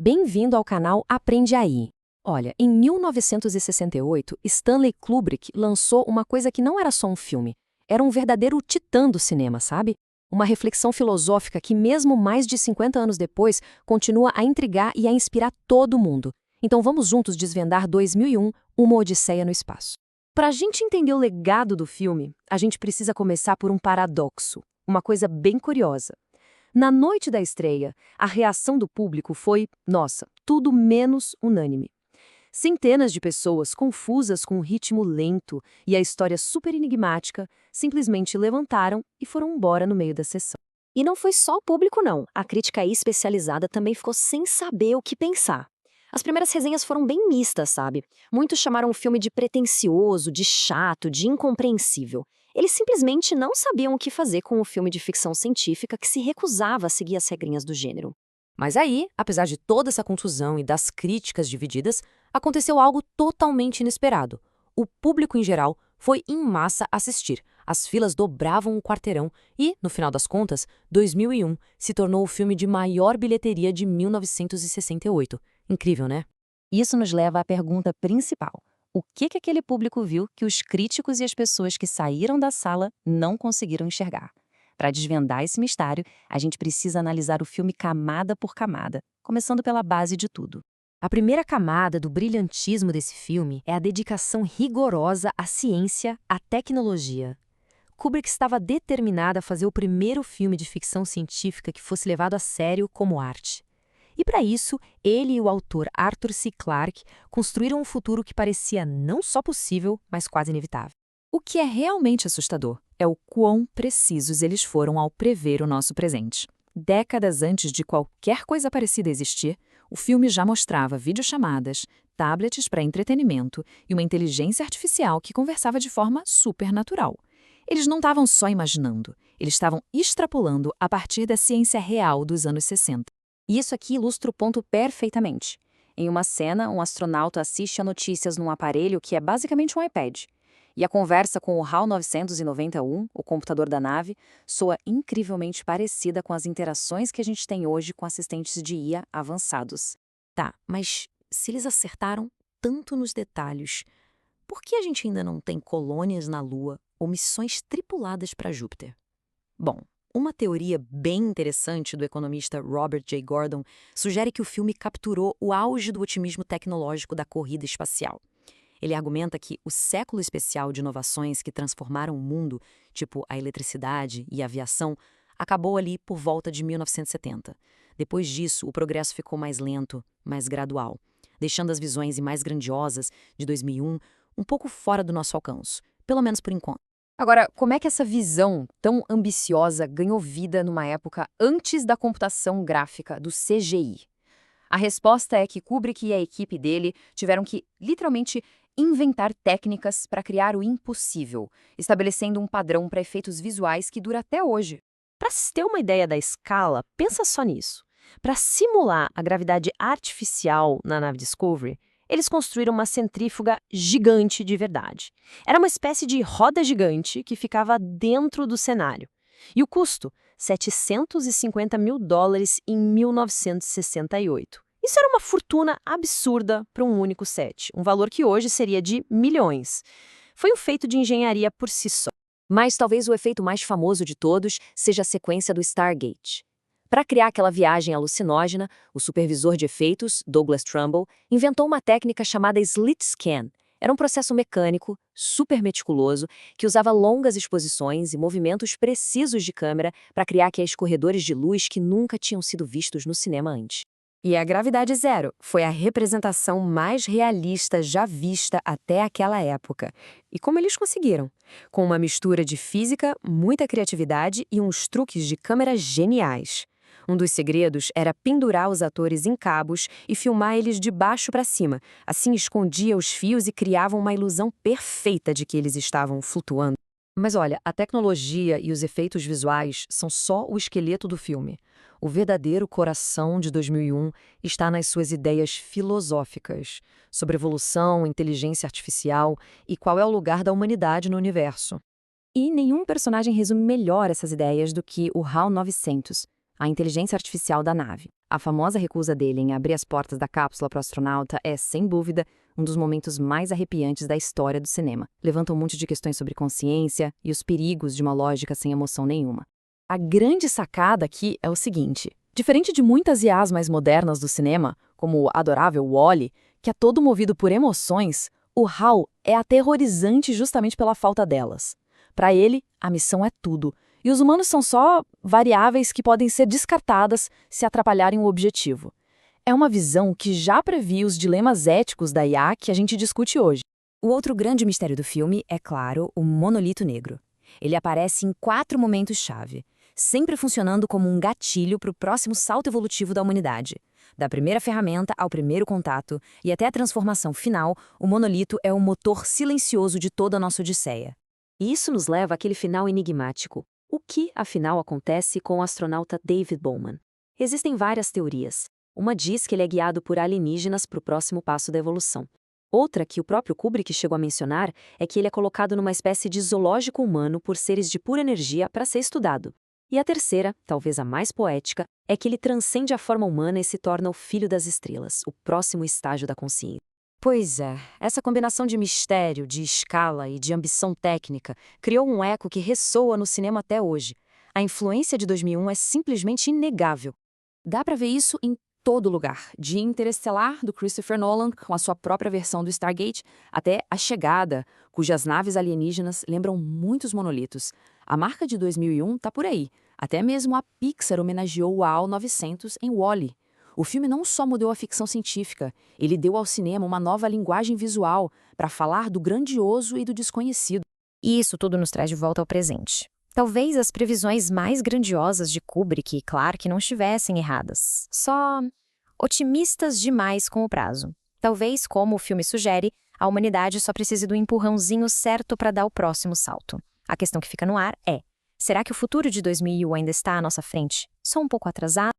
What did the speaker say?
Bem-vindo ao canal Aprende Aí. Olha, em 1968, Stanley Kubrick lançou uma coisa que não era só um filme, era um verdadeiro titã do cinema, sabe? Uma reflexão filosófica que, mesmo mais de 50 anos depois, continua a intrigar e a inspirar todo mundo. Então vamos juntos desvendar 2001, Uma Odisseia no Espaço. Para a gente entender o legado do filme, a gente precisa começar por um paradoxo, uma coisa bem curiosa. Na noite da estreia, a reação do público foi, nossa, tudo menos unânime. Centenas de pessoas confusas com o ritmo lento e a história super enigmática simplesmente levantaram e foram embora no meio da sessão. E não foi só o público, não. A crítica especializada também ficou sem saber o que pensar. As primeiras resenhas foram bem mistas, sabe? Muitos chamaram o filme de pretensioso, de chato, de incompreensível. Eles simplesmente não sabiam o que fazer com o filme de ficção científica que se recusava a seguir as regrinhas do gênero. Mas aí, apesar de toda essa confusão e das críticas divididas, aconteceu algo totalmente inesperado. O público em geral foi em massa assistir. As filas dobravam o quarteirão e, no final das contas, 2001 se tornou o filme de maior bilheteria de 1968. Incrível, né? Isso nos leva à pergunta principal. O que aquele público viu que os críticos e as pessoas que saíram da sala não conseguiram enxergar? Para desvendar esse mistério, a gente precisa analisar o filme camada por camada, começando pela base de tudo. A primeira camada do brilhantismo desse filme é a dedicação rigorosa à ciência, à tecnologia. Kubrick estava determinado a fazer o primeiro filme de ficção científica que fosse levado a sério como arte. E para isso, ele e o autor Arthur C. Clarke construíram um futuro que parecia não só possível, mas quase inevitável. O que é realmente assustador é o quão precisos eles foram ao prever o nosso presente. Décadas antes de qualquer coisa parecida existir, o filme já mostrava videochamadas, tablets para entretenimento e uma inteligência artificial que conversava de forma supernatural. Eles não estavam só imaginando, eles estavam extrapolando a partir da ciência real dos anos 60. E isso aqui ilustra o ponto perfeitamente. Em uma cena, um astronauta assiste a notícias num aparelho que é basicamente um iPad. E a conversa com o HAL 991, o computador da nave, soa incrivelmente parecida com as interações que a gente tem hoje com assistentes de IA avançados. Tá, mas se eles acertaram tanto nos detalhes, por que a gente ainda não tem colônias na Lua ou missões tripuladas para Júpiter? Bom, uma teoria bem interessante do economista Robert J. Gordon sugere que o filme capturou o auge do otimismo tecnológico da corrida espacial. Ele argumenta que o século especial de inovações que transformaram o mundo, tipo a eletricidade e a aviação, acabou ali por volta de 1970. Depois disso, o progresso ficou mais lento, mais gradual, deixando as visões mais grandiosas de 2001 um pouco fora do nosso alcance, pelo menos por enquanto. Agora, como é que essa visão tão ambiciosa ganhou vida numa época antes da computação gráfica, do CGI? A resposta é que Kubrick e a equipe dele tiveram que, literalmente, inventar técnicas para criar o impossível, estabelecendo um padrão para efeitos visuais que dura até hoje. Para se ter uma ideia da escala, pensa só nisso. Para simular a gravidade artificial na nave Discovery, eles construíram uma centrífuga gigante de verdade. Era uma espécie de roda gigante que ficava dentro do cenário. E o custo? $750 mil em 1968. Isso era uma fortuna absurda para um único set, um valor que hoje seria de milhões. Foi um feito de engenharia por si só. Mas talvez o efeito mais famoso de todos seja a sequência do Stargate. Para criar aquela viagem alucinógena, o supervisor de efeitos, Douglas Trumbull, inventou uma técnica chamada slit scan. Era um processo mecânico, super meticuloso, que usava longas exposições e movimentos precisos de câmera para criar aqueles corredores de luz que nunca tinham sido vistos no cinema antes. E a Gravidade Zero foi a representação mais realista já vista até aquela época. E como eles conseguiram? Com uma mistura de física, muita criatividade e uns truques de câmera geniais. Um dos segredos era pendurar os atores em cabos e filmar eles de baixo para cima. Assim escondia os fios e criava uma ilusão perfeita de que eles estavam flutuando. Mas olha, a tecnologia e os efeitos visuais são só o esqueleto do filme. O verdadeiro coração de 2001 está nas suas ideias filosóficas sobre evolução, inteligência artificial e qual é o lugar da humanidade no universo. E nenhum personagem resume melhor essas ideias do que o HAL 900, a inteligência artificial da nave. A famosa recusa dele em abrir as portas da cápsula para o astronauta é, sem dúvida, um dos momentos mais arrepiantes da história do cinema. Levanta um monte de questões sobre consciência e os perigos de uma lógica sem emoção nenhuma. A grande sacada aqui é o seguinte: diferente de muitas IAs mais modernas do cinema, como o adorável Wall-E, que é todo movido por emoções, o HAL é aterrorizante justamente pela falta delas. Para ele, a missão é tudo, e os humanos são só variáveis que podem ser descartadas se atrapalharem o objetivo. É uma visão que já previa os dilemas éticos da IA que a gente discute hoje. O outro grande mistério do filme é, claro, o monolito negro. Ele aparece em 4 momentos-chave, sempre funcionando como um gatilho para o próximo salto evolutivo da humanidade. Da primeira ferramenta ao primeiro contato e até a transformação final, o monolito é o motor silencioso de toda a nossa odisseia. E isso nos leva àquele final enigmático. O que, afinal, acontece com o astronauta David Bowman? Existem várias teorias. Uma diz que ele é guiado por alienígenas para o próximo passo da evolução. Outra, que o próprio Kubrick chegou a mencionar, é que ele é colocado numa espécie de zoológico humano por seres de pura energia para ser estudado. E a terceira, talvez a mais poética, é que ele transcende a forma humana e se torna o filho das estrelas, o próximo estágio da consciência. Pois é, essa combinação de mistério, de escala e de ambição técnica criou um eco que ressoa no cinema até hoje. A influência de 2001 é simplesmente inegável. Dá pra ver isso em todo lugar, de Interestelar, do Christopher Nolan, com a sua própria versão do Stargate, até A Chegada, cujas naves alienígenas lembram muitos monolitos. A marca de 2001 tá por aí. Até mesmo a Pixar homenageou o AL 900 em Wall-E. O filme não só mudou a ficção científica, ele deu ao cinema uma nova linguagem visual para falar do grandioso e do desconhecido. E isso tudo nos traz de volta ao presente. Talvez as previsões mais grandiosas de Kubrick e Clarke não estivessem erradas, só otimistas demais com o prazo. Talvez, como o filme sugere, a humanidade só precise do empurrãozinho certo para dar o próximo salto. A questão que fica no ar é: será que o futuro de 2001 ainda está à nossa frente? Só um pouco atrasado?